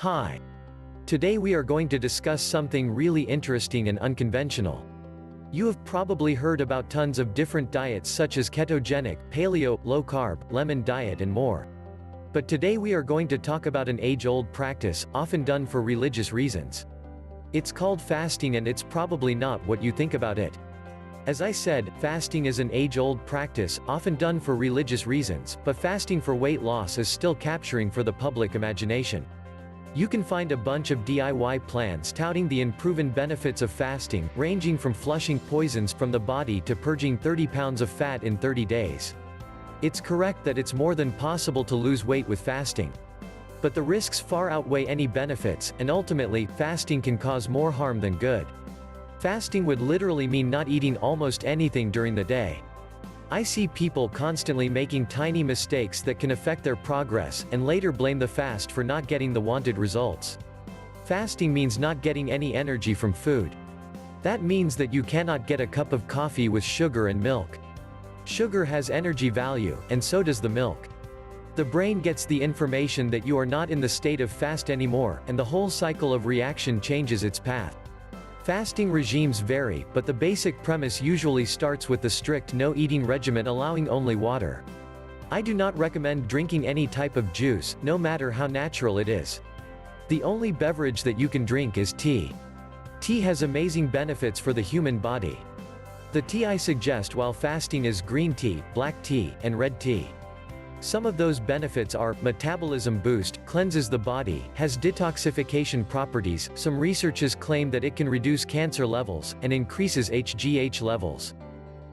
Hi. Today we are going to discuss something really interesting and unconventional. You have probably heard about tons of different diets such as ketogenic, paleo, low-carb, lemon diet and more. But today we are going to talk about an age-old practice, often done for religious reasons. It's called fasting and it's probably not what you think about it. As I said, fasting is an age-old practice, often done for religious reasons, but fasting for weight loss is still capturing for the public imagination. You can find a bunch of DIY plans touting the unproven benefits of fasting, ranging from flushing poisons from the body to purging 30 pounds of fat in 30 days. It's correct that it's more than possible to lose weight with fasting. But the risks far outweigh any benefits, and ultimately, fasting can cause more harm than good. Fasting would literally mean not eating almost anything during the day. I see people constantly making tiny mistakes that can affect their progress, and later blame the fast for not getting the wanted results. Fasting means not getting any energy from food. That means that you cannot get a cup of coffee with sugar and milk. Sugar has energy value, and so does the milk. The brain gets the information that you are not in the state of fast anymore, and the whole cycle of reaction changes its path. Fasting regimes vary, but the basic premise usually starts with the strict no-eating regimen allowing only water. I do not recommend drinking any type of juice, no matter how natural it is. The only beverage that you can drink is tea. Tea has amazing benefits for the human body. The tea I suggest while fasting is green tea, black tea, and red tea. Some of those benefits are: metabolism boost, cleanses the body, has detoxification properties, some researchers claim that it can reduce cancer levels, and increases HGH levels.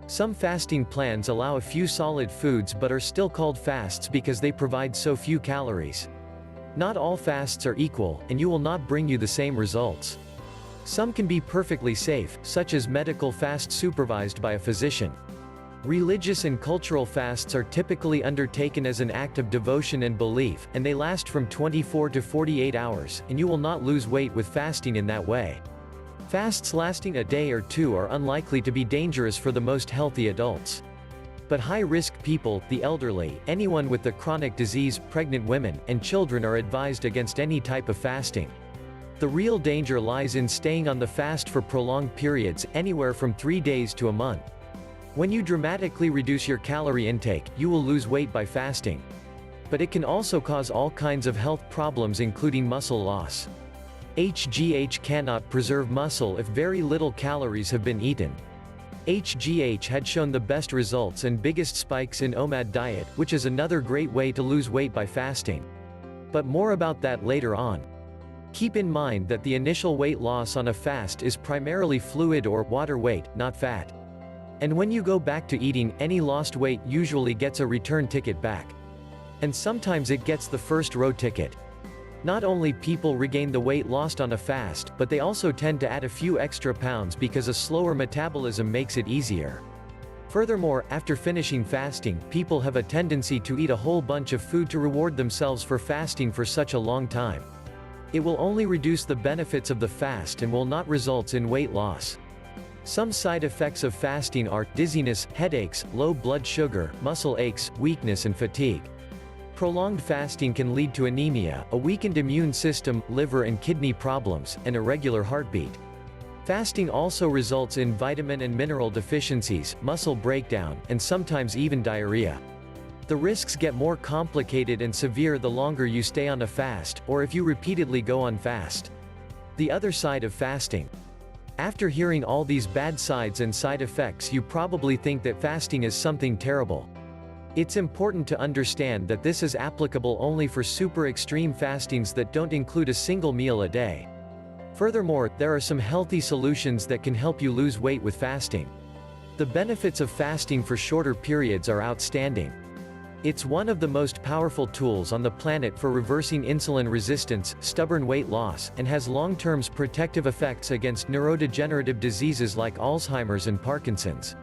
Some fasting plans allow a few solid foods but are still called fasts because they provide so few calories. Not all fasts are equal, and you will not bring you the same results. Some can be perfectly safe, such as medical fast supervised by a physician. Religious and cultural fasts are typically undertaken as an act of devotion and belief, and they last from 24 to 48 hours, and you will not lose weight with fasting in that way. Fasts lasting a day or two are unlikely to be dangerous for the most healthy adults. But high-risk people, the elderly, anyone with the chronic disease, pregnant women, and children are advised against any type of fasting. The real danger lies in staying on the fast for prolonged periods, anywhere from 3 days to a month. When you dramatically reduce your calorie intake, you will lose weight by fasting. But it can also cause all kinds of health problems including muscle loss. HGH cannot preserve muscle if very little calories have been eaten. HGH had shown the best results and biggest spikes in OMAD diet, which is another great way to lose weight by fasting. But more about that later on. Keep in mind that the initial weight loss on a fast is primarily fluid or water weight, not fat. And when you go back to eating, any lost weight usually gets a return ticket back. And sometimes it gets the first row ticket. Not only people regain the weight lost on a fast, but they also tend to add a few extra pounds because a slower metabolism makes it easier. Furthermore, after finishing fasting, people have a tendency to eat a whole bunch of food to reward themselves for fasting for such a long time. It will only reduce the benefits of the fast and will not result in weight loss. Some side effects of fasting are dizziness, headaches, low blood sugar, muscle aches, weakness and fatigue. Prolonged fasting can lead to anemia, a weakened immune system, liver and kidney problems, and irregular heartbeat. Fasting also results in vitamin and mineral deficiencies, muscle breakdown, and sometimes even diarrhea. The risks get more complicated and severe the longer you stay on a fast, or if you repeatedly go on fast. The other side of fasting. After hearing all these bad sides and side effects, you probably think that fasting is something terrible. It's important to understand that this is applicable only for super extreme fastings that don't include a single meal a day. Furthermore, there are some healthy solutions that can help you lose weight with fasting. The benefits of fasting for shorter periods are outstanding. It's one of the most powerful tools on the planet for reversing insulin resistance, stubborn weight loss, and has long-term protective effects against neurodegenerative diseases like Alzheimer's and Parkinson's.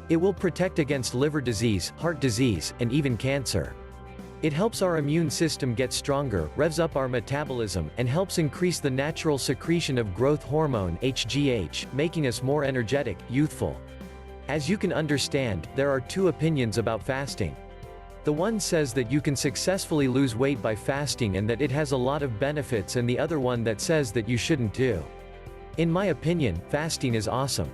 It will protect against liver disease, heart disease, and even cancer. It helps our immune system get stronger, revs up our metabolism, and helps increase the natural secretion of growth hormone, HGH, making us more energetic, youthful. As you can understand, there are two opinions about fasting. The one says that you can successfully lose weight by fasting and that it has a lot of benefits, and the other one that says that you shouldn't do. In my opinion, fasting is awesome.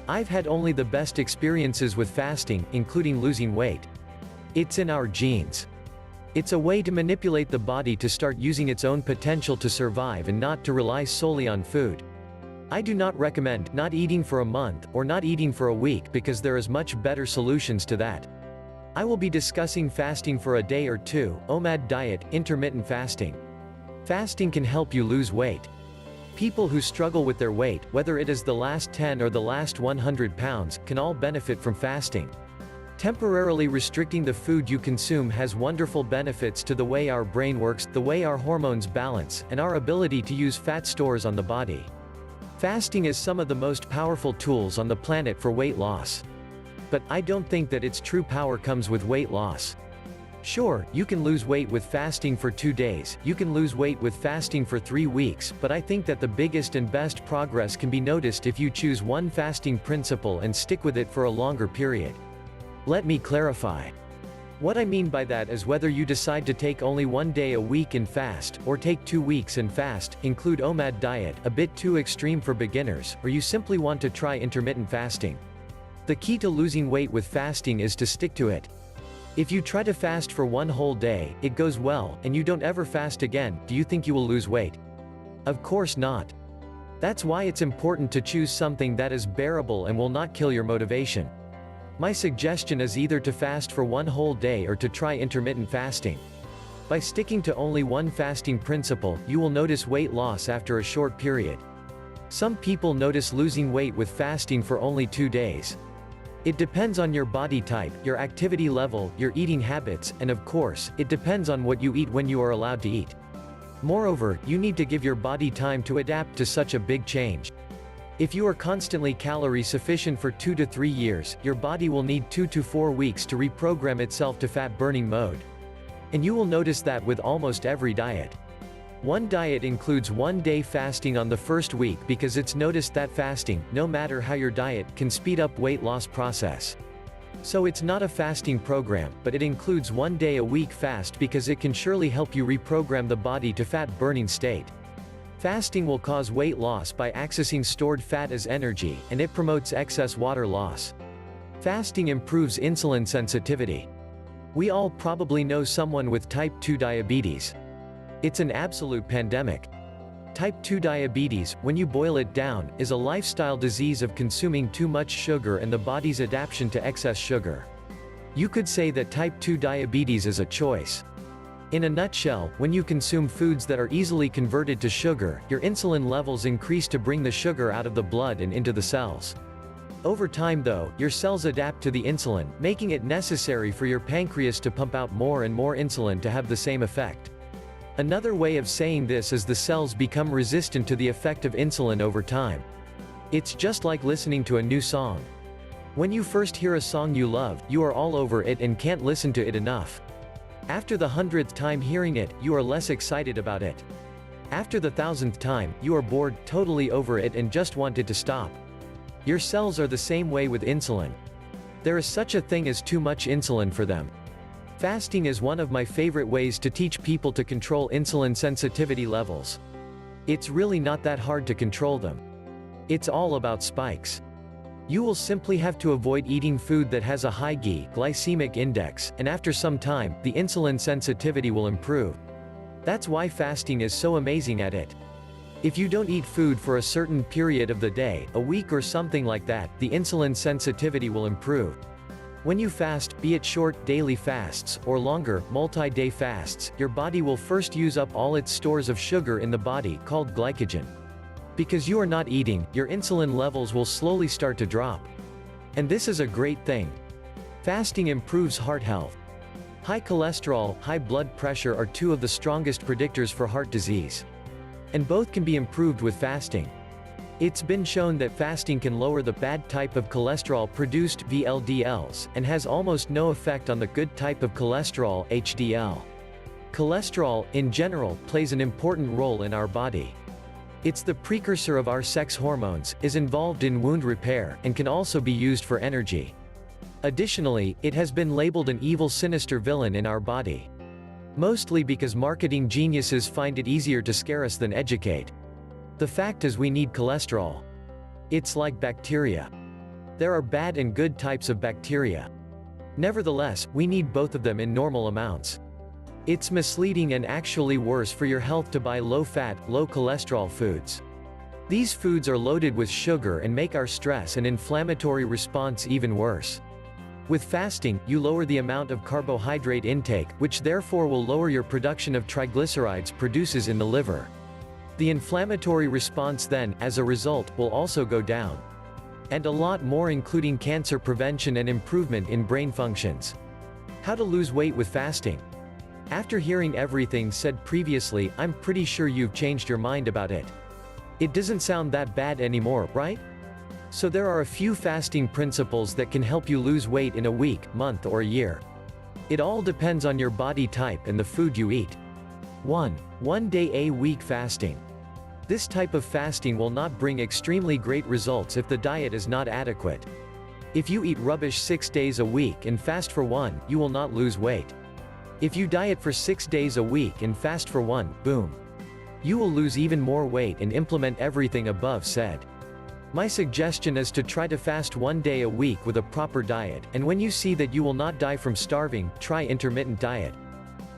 I've had only the best experiences with fasting, including losing weight. It's in our genes. It's a way to manipulate the body to start using its own potential to survive and not to rely solely on food. I do not recommend not eating for a month or not eating for a week, because there is much better solutions to that. I will be discussing fasting for a day or two, OMAD diet, intermittent fasting. Fasting can help you lose weight. People who struggle with their weight, whether it is the last 10 or the last 100 pounds, can all benefit from fasting. Temporarily restricting the food you consume has wonderful benefits to the way our brain works, the way our hormones balance, and our ability to use fat stores on the body. Fasting is some of the most powerful tools on the planet for weight loss. But I don't think that its true power comes with weight loss. Sure, you can lose weight with fasting for 2 days, you can lose weight with fasting for 3 weeks, but I think that the biggest and best progress can be noticed if you choose one fasting principle and stick with it for a longer period. Let me clarify. What I mean by that is whether you decide to take only 1 day a week and fast, or take 2 weeks and fast, include OMAD diet, a bit too extreme for beginners, or you simply want to try intermittent fasting. The key to losing weight with fasting is to stick to it. If you try to fast for 1 whole day, it goes well, and you don't ever fast again, do you think you will lose weight? Of course not. That's why it's important to choose something that is bearable and will not kill your motivation. My suggestion is either to fast for 1 whole day or to try intermittent fasting. By sticking to only one fasting principle, you will notice weight loss after a short period. Some people notice losing weight with fasting for only 2 days. It depends on your body type, your activity level, your eating habits, and of course, it depends on what you eat when you are allowed to eat. Moreover, you need to give your body time to adapt to such a big change. If you are constantly calorie sufficient for 2 to 3 years, your body will need 2 to 4 weeks to reprogram itself to fat-burning mode. And you will notice that with almost every diet. One diet includes 1 day fasting on the first week because it's noticed that fasting, no matter how your diet, can speed up weight loss process. So it's not a fasting program, but it includes 1 day a week fast because it can surely help you reprogram the body to fat-burning state. Fasting will cause weight loss by accessing stored fat as energy, and it promotes excess water loss. Fasting improves insulin sensitivity. We all probably know someone with type 2 diabetes. It's an absolute pandemic. Type 2 diabetes, when you boil it down, is a lifestyle disease of consuming too much sugar and the body's adaptation to excess sugar. You could say that type 2 diabetes is a choice. In a nutshell, when you consume foods that are easily converted to sugar, your insulin levels increase to bring the sugar out of the blood and into the cells. Over time though, your cells adapt to the insulin, making it necessary for your pancreas to pump out more and more insulin to have the same effect. Another way of saying this is the cells become resistant to the effect of insulin over time. It's just like listening to a new song. When you first hear a song you love, you are all over it and can't listen to it enough. After the 100th time hearing it, you are less excited about it. After the 1000th time, you are bored, totally over it and just want it to stop. Your cells are the same way with insulin. There is such a thing as too much insulin for them. Fasting is one of my favorite ways to teach people to control insulin sensitivity levels. It's really not that hard to control them. It's all about spikes. You will simply have to avoid eating food that has a high glycemic index, and after some time, the insulin sensitivity will improve. That's why fasting is so amazing at it. If you don't eat food for a certain period of the day, a week or something like that, the insulin sensitivity will improve. When you fast, be it short, daily fasts, or longer, multi-day fasts, your body will first use up all its stores of sugar in the body, called glycogen. Because you are not eating, your insulin levels will slowly start to drop. And this is a great thing. Fasting improves heart health. High cholesterol, high blood pressure are two of the strongest predictors for heart disease. And both can be improved with fasting. It's been shown that fasting can lower the bad type of cholesterol produced VLDLs, and has almost no effect on the good type of cholesterol HDL. Cholesterol, in general, plays an important role in our body. It's the precursor of our sex hormones, is involved in wound repair, and can also be used for energy. Additionally, it has been labeled an evil, sinister villain in our body. Mostly because marketing geniuses find it easier to scare us than educate. The fact is, we need cholesterol. It's like bacteria. There are bad and good types of bacteria. Nevertheless, we need both of them in normal amounts. It's misleading and actually worse for your health to buy low-fat, low-cholesterol foods. These foods are loaded with sugar and make our stress and inflammatory response even worse. With fasting, you lower the amount of carbohydrate intake, which therefore will lower your production of triglycerides produces in the liver. The inflammatory response then, as a result, will also go down. And a lot more, including cancer prevention and improvement in brain functions. How to lose weight with fasting? After hearing everything said previously, I'm pretty sure you've changed your mind about it. It doesn't sound that bad anymore, right? So there are a few fasting principles that can help you lose weight in a week, month, or year. It all depends on your body type and the food you eat. 1. 1 day a week fasting. This type of fasting will not bring extremely great results if the diet is not adequate. If you eat rubbish 6 days a week and fast for 1, you will not lose weight. If you diet for 6 days a week and fast for 1, boom. You will lose even more weight and implement everything above said. My suggestion is to try to fast 1 day a week with a proper diet, and when you see that you will not die from starving, try intermittent diet.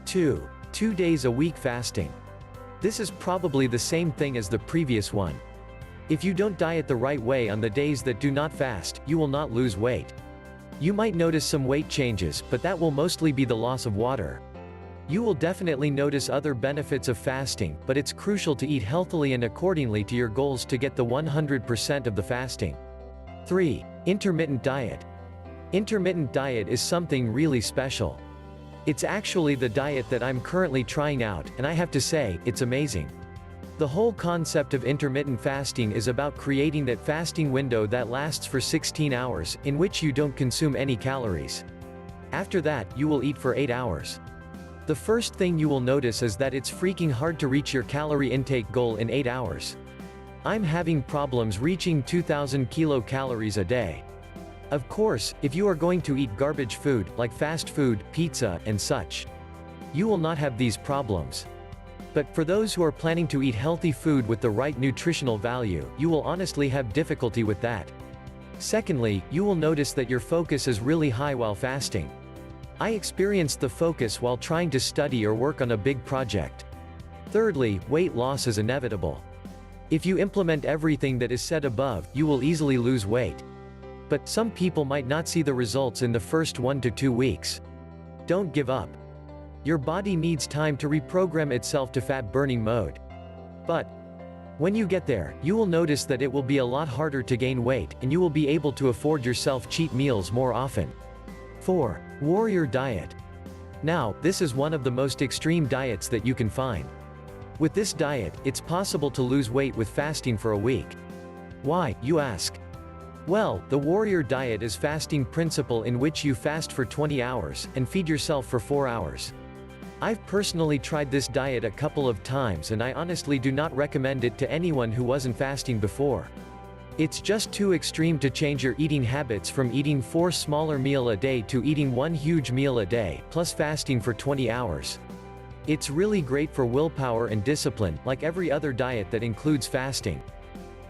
2. 2 days a week fasting. This is probably the same thing as the previous one. If you don't diet the right way on the days that do not fast, you will not lose weight. You might notice some weight changes, but that will mostly be the loss of water. You will definitely notice other benefits of fasting, but it's crucial to eat healthily and accordingly to your goals to get the 100% of the fasting. 3. Intermittent diet. Intermittent diet is something really special. It's actually the diet that I'm currently trying out, and I have to say, it's amazing. The whole concept of intermittent fasting is about creating that fasting window that lasts for 16 hours, in which you don't consume any calories. After that, you will eat for 8 hours. The first thing you will notice is that it's freaking hard to reach your calorie intake goal in 8 hours. I'm having problems reaching 2,000 kilocalories a day. Of course, if you are going to eat garbage food, like fast food, pizza, and such, you will not have these problems. But for those who are planning to eat healthy food with the right nutritional value, you will honestly have difficulty with that. Secondly, you will notice that your focus is really high while fasting. I experienced the focus while trying to study or work on a big project. Thirdly, weight loss is inevitable. If you implement everything that is said above, you will easily lose weight. But some people might not see the results in the first 1 to 2 weeks. Don't give up. Your body needs time to reprogram itself to fat-burning mode. But when you get there, you will notice that it will be a lot harder to gain weight, and you will be able to afford yourself cheat meals more often. 4. Warrior diet. Now, this is one of the most extreme diets that you can find. With this diet, it's possible to lose weight with fasting for a week. Why, you ask? Well, the warrior diet is fasting principle in which you fast for 20 hours, and feed yourself for 4 hours. I've personally tried this diet a couple of times and I honestly do not recommend it to anyone who wasn't fasting before. It's just too extreme to change your eating habits from eating 4 smaller meals a day to eating 1 huge meal a day, plus fasting for 20 hours. It's really great for willpower and discipline, like every other diet that includes fasting.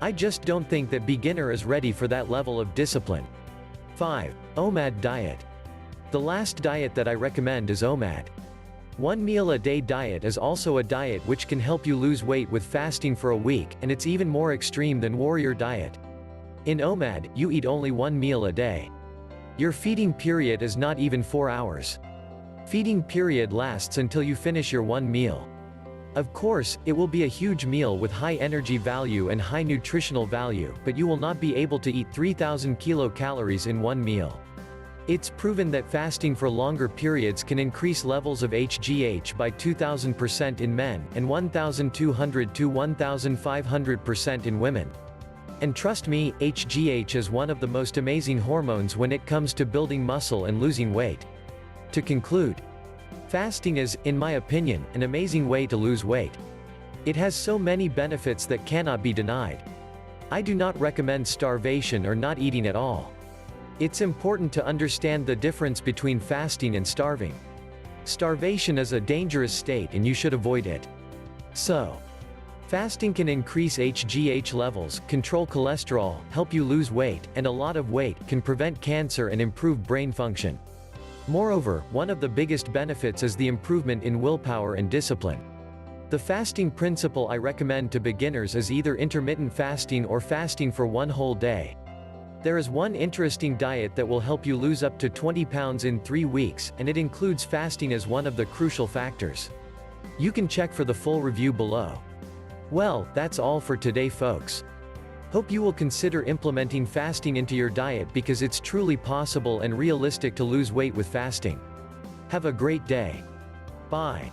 I just don't think that beginner is ready for that level of discipline. 5. OMAD diet. The last diet that I recommend is OMAD. 1 meal a day diet is also a diet which can help you lose weight with fasting for a week, and it's even more extreme than warrior diet. In OMAD, you eat only 1 meal a day. Your feeding period is not even 4 hours. Feeding period lasts until you finish your 1 meal. Of course, it will be a huge meal with high energy value and high nutritional value, but you will not be able to eat 3,000 kilocalories in 1 meal. It's proven that fasting for longer periods can increase levels of HGH by 2,000% in men, and 1,200 to 1,500% in women. And trust me, HGH is one of the most amazing hormones when it comes to building muscle and losing weight. To conclude, fasting is, in my opinion, an amazing way to lose weight. It has so many benefits that cannot be denied. I do not recommend starvation or not eating at all. It's important to understand the difference between fasting and starving. Starvation is a dangerous state and you should avoid it. So, fasting can increase HGH levels, control cholesterol, help you lose weight, and a lot of weight, can prevent cancer and improve brain function. Moreover, one of the biggest benefits is the improvement in willpower and discipline. The fasting principle I recommend to beginners is either intermittent fasting or fasting for one whole day. There is one interesting diet that will help you lose up to 20 pounds in 3 weeks, and it includes fasting as one of the crucial factors. You can check for the full review below. Well, that's all for today, folks. Hope you will consider implementing fasting into your diet because it's truly possible and realistic to lose weight with fasting. Have a great day. Bye.